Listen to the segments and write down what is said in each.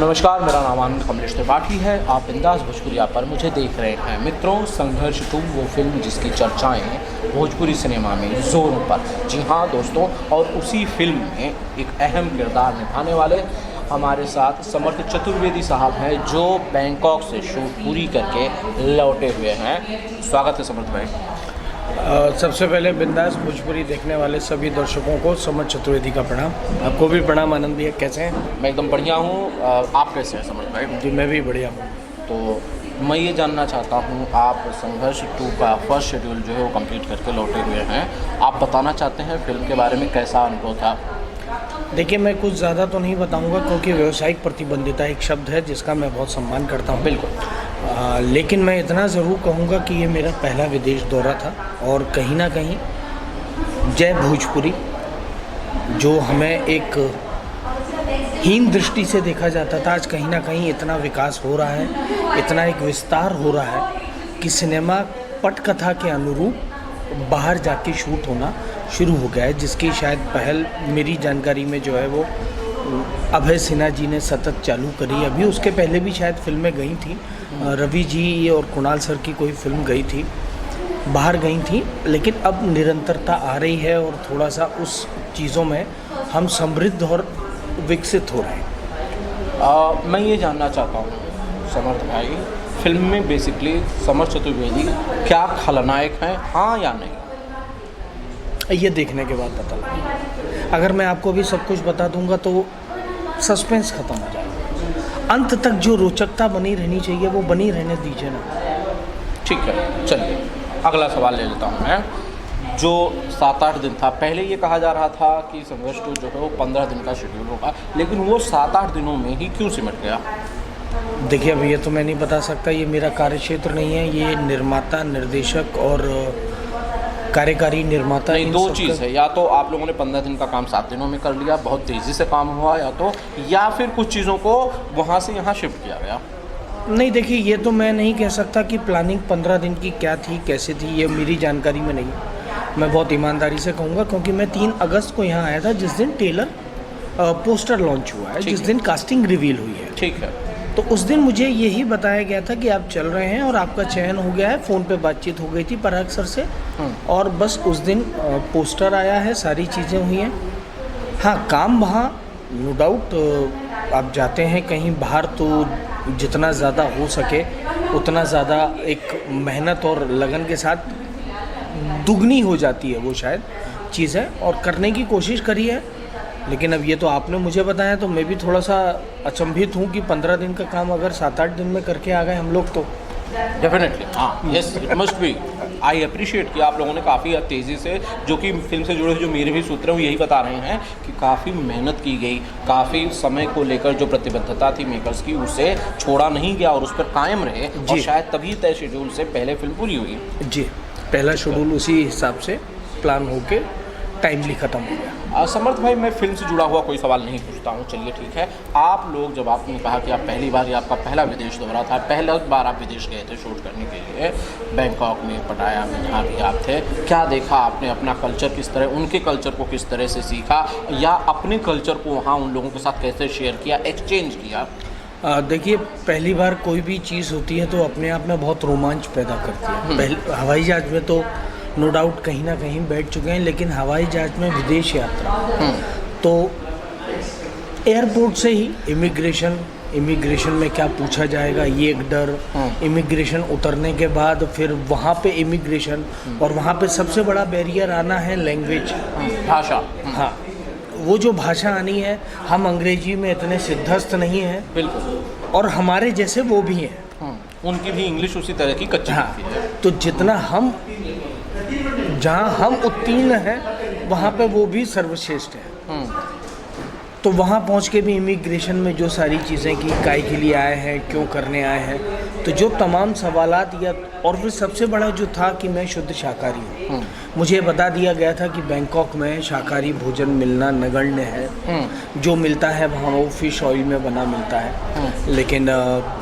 नमस्कार, मेरा नाम आनंद कमलेश त्रिपाठी है। आप बिंदास भोजपुरिया पर मुझे देख रहे हैं। मित्रों, संघर्ष 2 वो फिल्म जिसकी चर्चाएं भोजपुरी सिनेमा में ज़ोरों पर हैं। जी हाँ दोस्तों, और उसी फिल्म में एक अहम किरदार निभाने वाले हमारे साथ समर्थ चतुर्वेदी साहब हैं, जो बैंकॉक से शूट पूरी करके लौटे हुए हैं। स्वागत है समर्थ भाई। सबसे पहले बिंदास भोजपुरी देखने वाले सभी दर्शकों को समर्थ चतुर्वेदी का प्रणाम। आपको भी प्रणाम आनंद भैया, कैसे हैं? मैं एकदम बढ़िया हूँ। आप कैसे हैं समर्थ भाई? जी मैं भी बढ़िया हूँ। तो मैं ये जानना चाहता हूँ, आप संघर्ष 2 का फर्स्ट शेड्यूल जो है वो कंप्लीट करके लौटे हुए हैं। आप बताना चाहते हैं फिल्म के बारे में, कैसा अनुभव था? देखिए, मैं कुछ ज़्यादा तो नहीं बताऊंगा क्योंकि व्यावसायिक प्रतिबद्धता एक शब्द है जिसका मैं बहुत सम्मान करता हूँ। बिल्कुल। लेकिन मैं इतना ज़रूर कहूँगा कि ये मेरा पहला विदेश दौरा था और कहीं ना कहीं जय भोजपुरी, जो हमें एक हीन दृष्टि से देखा जाता था, आज कहीं ना कहीं इतना विकास हो रहा है, इतना एक विस्तार हो रहा है कि सिनेमा पटकथा के अनुरूप बाहर जाके शूट होना शुरू हो गया है, जिसकी शायद पहल मेरी जानकारी में जो है वो अभय सिन्हा जी ने सतत चालू करी। अभी उसके पहले भी शायद फिल्में गई थी, रवि जी और कुणाल सर की कोई फिल्म गई थी, बाहर गई थी, लेकिन अब निरंतरता आ रही है और थोड़ा सा उस चीज़ों में हम समृद्ध और विकसित हो रहे हैं। मैं ये जानना चाहता हूँ समर्थ भाई, फिल्म में बेसिकली समर्थ चतुर्वेदी क्या खलनायक हैं, हाँ या नहीं? ये देखने के बाद पता लगेगा। अगर मैं आपको अभी सब कुछ बता दूंगा तो सस्पेंस खत्म हो जाएगा। अंत तक जो रोचकता बनी रहनी चाहिए वो बनी रहने दीजिए ना। ठीक है, चलिए अगला सवाल ले लेता हूँ मैं। जो 7-8 दिन था, पहले ये कहा जा रहा था कि संघर्ष 2 जो है वो 15 दिन का शेड्यूल होगा, लेकिन वो 7-8 दिनों में ही क्यों सिमट गया? देखिए, अभी ये तो मैं नहीं बता सकता, ये मेरा कार्यक्षेत्र नहीं है। ये निर्माता, निर्देशक और कार्यकारी निर्माता, नहीं, दो चीज़ है, या तो आप लोगों ने 15 दिन का काम 7 दिनों में कर लिया, बहुत तेज़ी से काम हुआ, या फिर कुछ चीज़ों को वहाँ से यहाँ शिफ्ट किया गया। नहीं, देखिए, ये तो मैं नहीं कह सकता कि प्लानिंग 15 दिन की क्या थी, कैसे थी, ये मेरी जानकारी में नहीं। मैं बहुत ईमानदारी से कहूँगा क्योंकि मैं 3 अगस्त को यहाँ आया था, जिस दिन टेलर पोस्टर लॉन्च हुआ है, जिस दिन कास्टिंग रिवील हुई है। ठीक है। तो उस दिन मुझे यही बताया गया था कि आप चल रहे हैं और आपका चयन हो गया है। फ़ोन पे बातचीत हो गई थी पराग सर से, और बस उस दिन पोस्टर आया है, सारी चीज़ें हुई हैं। हाँ, काम वहाँ नो डाउट, आप जाते हैं कहीं बाहर तो जितना ज़्यादा हो सके उतना ज़्यादा एक मेहनत और लगन के साथ दुगनी हो जाती है वो शायद चीज़ें, और करने की कोशिश करी है। लेकिन अब ये तो आपने मुझे बताया तो मैं भी थोड़ा सा अचंभित हूँ कि 15 दिन का काम अगर 7-8 दिन में करके आ गए हम लोग तो। डेफिनेटली, हाँ, yes, it must be. I appreciate कि आप लोगों ने काफ़ी तेज़ी से, जो कि फिल्म से जुड़े जो मेरे भी सूत्र हैं वो यही बता रहे हैं कि काफ़ी मेहनत की गई, काफ़ी समय को लेकर जो प्रतिबद्धता थी मेकर्स की, उसे छोड़ा नहीं गया और उस पर कायम रहे, और शायद तभी तय शेड्यूल से पहले फिल्म पूरी हुई। जी, पहला शेड्यूल उसी हिसाब से प्लान होके टाइमली ख़त्म हो गया। समर्थ भाई, मैं फिल्म से जुड़ा हुआ कोई सवाल नहीं पूछता हूँ, चलिए ठीक है। आप लोग, जब आपने कहा कि आप पहली बार, ये आपका पहला विदेश दौरा था, पहला बार आप विदेश गए थे शूट करने के लिए, बैंकॉक में, पटाया में, जहाँ भी आप थे, क्या देखा आपने? अपना कल्चर किस तरह, उनके कल्चर को किस तरह से सीखा, या अपने कल्चर को वहाँ उन लोगों के साथ कैसे शेयर किया, एक्सचेंज किया? देखिए, पहली बार कोई भी चीज़ होती है तो अपने आप में बहुत रोमांच पैदा करती है। हवाई जहाज़ में तो नो डाउट कहीं ना कहीं बैठ चुके हैं, लेकिन हवाई जहाज़ में विदेश यात्रा, तो एयरपोर्ट से ही इमिग्रेशन में क्या पूछा जाएगा, ये एक डर। इमिग्रेशन उतरने के बाद फिर वहाँ पे इमिग्रेशन, और वहाँ पे सबसे बड़ा बैरियर आना है लैंग्वेज, भाषा। हाँ, वो जो भाषा आनी है, हम अंग्रेजी में इतने सिद्धस्त नहीं हैं, बिल्कुल, और हमारे जैसे वो भी हैं, उनकी भी इंग्लिश उसी तरह की कच्ची है। तो जितना हम, जहाँ हम उत्तीर्ण हैं वहाँ पे वो भी सर्वश्रेष्ठ है। तो वहाँ पहुँच के भी इमिग्रेशन में जो सारी चीज़ें कि काय के लिए आए हैं, क्यों करने आए हैं, तो जो तमाम सवालात, या और फिर सबसे बड़ा जो था कि मैं शुद्ध शाकाहारी हूँ। मुझे बता दिया गया था कि बैंकॉक में शाकाहारी भोजन मिलना नगण्य है, जो मिलता है वहाँ वो फिश ऑयल में बना मिलता है। लेकिन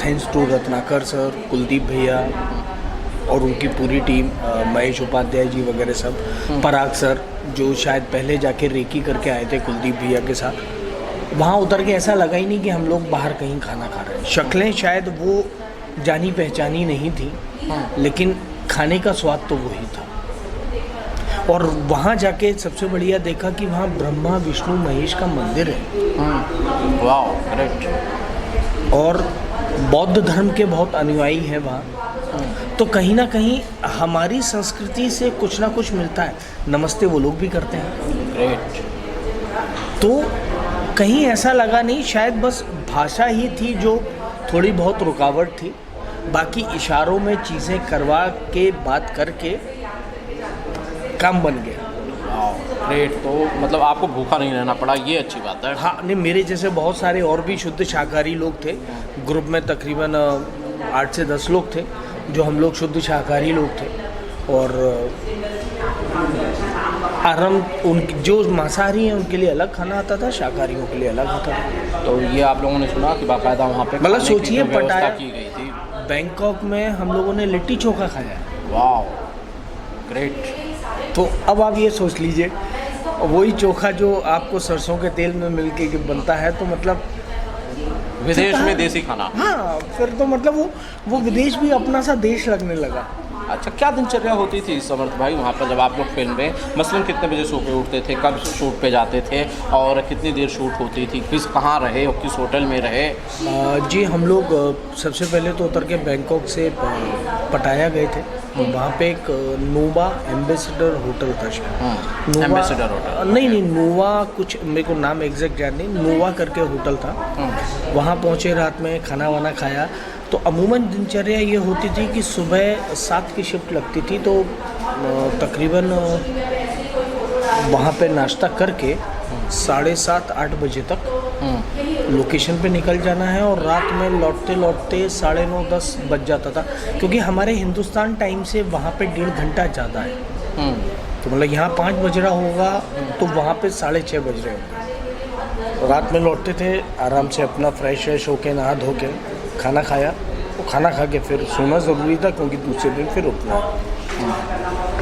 thanks to Ratnakar sir, Kuldeep भैया और उनकी पूरी टीम, महेश उपाध्याय जी वगैरह सब, पराग सर जो शायद पहले जाके रेकी करके आए थे कुलदीप भैया के साथ, वहाँ उतर के ऐसा लगा ही नहीं कि हम लोग बाहर कहीं खाना खा रहे हैं। शक्लें शायद वो जानी पहचानी नहीं थी, लेकिन खाने का स्वाद तो वही था। और वहाँ जाके सबसे बढ़िया देखा कि वहाँ ब्रह्मा विष्णु महेश का मंदिर है। वाह, ग्रेट। और बौद्ध धर्म के बहुत अनुयायी हैं वहाँ। तो कहीं ना कहीं हमारी संस्कृति से कुछ ना कुछ मिलता है। नमस्ते वो लोग भी करते हैं। ग्रेट। तो कहीं ऐसा लगा नहीं, शायद बस भाषा ही थी जो थोड़ी बहुत रुकावट थी। बाकी इशारों में चीज़ें करवा के बात करके काम बन गया। ग्रेट। तो मतलब आपको भूखा नहीं रहना पड़ा, ये अच्छी बात है। हाँ, नहीं, मेरे जैसे बहुत सारे और भी शुद्ध शाकाहारी लोग थे। ग्रुप में तकरीबन 8 से 10 लोग थे जो हम लोग शुद्ध शाकाहारी लोग थे। और आराम उनकी जो मांसाहारी हैं उनके लिए अलग खाना आता था, शाकाहारियों के लिए अलग आता था। तो ये आप लोगों ने सुना कि बाकायदा वहाँ पे मतलब खाने की सोचिए, जो व्यवस्था पटाया की गई थी। बैंकॉक में हम लोगों ने लिट्टी चोखा खाया। वाह, ग्रेट। तो अब आप ये सोच लीजिए, वही चोखा जो आपको सरसों के तेल में मिल के बनता है, तो मतलब विदेश में देसी खाना। हाँ, फिर तो मतलब वो विदेश भी अपना सा देश लगने लगा। अच्छा, क्या दिनचर्या होती थी समर्थ भाई वहाँ पर जब आप लोग फिल्म में, मसलन कितने बजे सो के उठते थे, कब शूट पे जाते थे और कितनी देर शूट होती थी, कहाँ रहे और किस होटल में रहे? जी, हम लोग सबसे पहले तो उतर के बैंकॉक से पटाया गए थे। वहाँ पे एक नोवा एम्बेसडर होटल था शायद। Ambassador hotel? नहीं, नोवा कुछ, मेरे को नाम एग्जैक्ट याद नहीं, नोवा करके होटल था। वहाँ पहुँचे, रात में खाना वाना खाया। तो अमूमन दिनचर्या ये होती थी कि सुबह 7 की शिफ्ट लगती थी, तो तकरीबन वहाँ पे नाश्ता करके 7:30-8 बजे तक लोकेशन पे निकल जाना है। और रात में लौटते लौटते 9:30-10 बज जाता था, क्योंकि हमारे हिंदुस्तान टाइम से वहाँ पे 1.5 घंटा ज़्यादा है। तो मतलब यहाँ 5 बज रहा होगा तो वहाँ पे 6:30 बज रहे होंगे। रात में लौटते थे, आराम से अपना फ्रेश होके नहा धो के खाना खाया। तो खाना खा के फिर सोना ज़रूरी था, क्योंकि दूसरे दिन फिर उठना।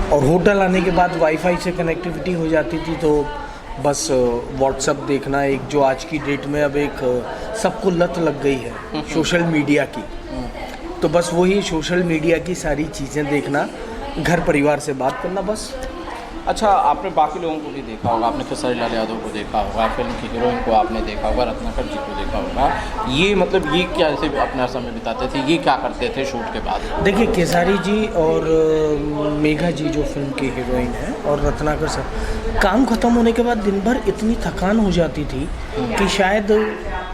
और होटल आने के बाद वाईफाई से कनेक्टिविटी हो जाती थी, तो बस व्हाट्सएप देखना, एक जो आज की डेट में अब एक सबको लत लग गई है सोशल मीडिया की। तो बस वही सोशल मीडिया की सारी चीज़ें देखना, घर परिवार से बात करना, बस। अच्छा, आपने बाकी लोगों को भी देखा होगा, आपने खेसारी लाल यादव को देखा होगा, फिल्म की हीरोइन को आपने देखा होगा, रत्नाकर जी को देखा होगा। ये मतलब ये क्या ऐसे अपना समय बिताते थे, ये क्या करते थे शूट के बाद? देखिए, खेसारी जी और मेघा जी जो फिल्म की हीरोइन है, और रत्नाकर सर, काम ख़त्म होने के बाद दिन भर इतनी थकान हो जाती थी कि शायद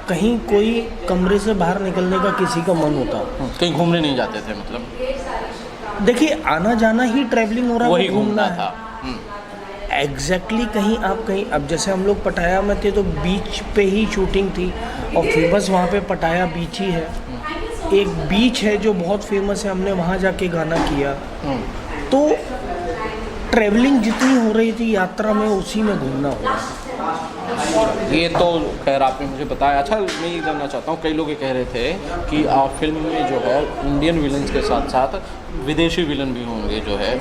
कहीं कोई कमरे से बाहर निकलने का किसी का मन होता। कहीं घूमने नहीं जाते थे मतलब? देखिए, आना जाना ही ट्रैवलिंग हो रहा है, वही घूमना था। एग्जैक्टली कहीं अब जैसे हम लोग पटाया में थे तो बीच पे ही शूटिंग थी, और फेमस वहाँ पे पटाया बीच ही है। एक बीच है जो बहुत फेमस है, हमने वहाँ जाके गाना किया। तो ट्रैवलिंग जितनी हो रही थी यात्रा में, उसी में घूमना हो रहा। ये तो खैर आपने मुझे बताया। अच्छा, मैं ये जानना चाहता हूँ, कई लोग ये कह रहे थे कि आप फिल्म में जो है इंडियन विलन्स के साथ साथ विदेशी विलन भी होंगे, जो है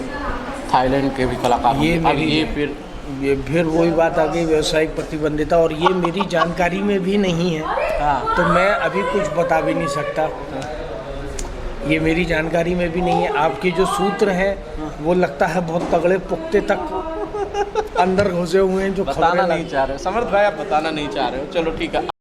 थाईलैंड के भी कलाकार होंगे। ये फिर वही बात आ गई, व्यावसायिक प्रतिबंधिता, और ये मेरी जानकारी में भी नहीं है। हाँ, तो मैं अभी कुछ बता भी नहीं सकता। ये मेरी जानकारी में भी नहीं है। आपके जो सूत्र हैं वो लगता है बहुत तगड़े पुख्ते तक अंदर घुसे हुए हैं, जो बताना नहीं चाह रहे समर्थ भाई, आप बताना नहीं चाह रहे हो। चलो ठीक है।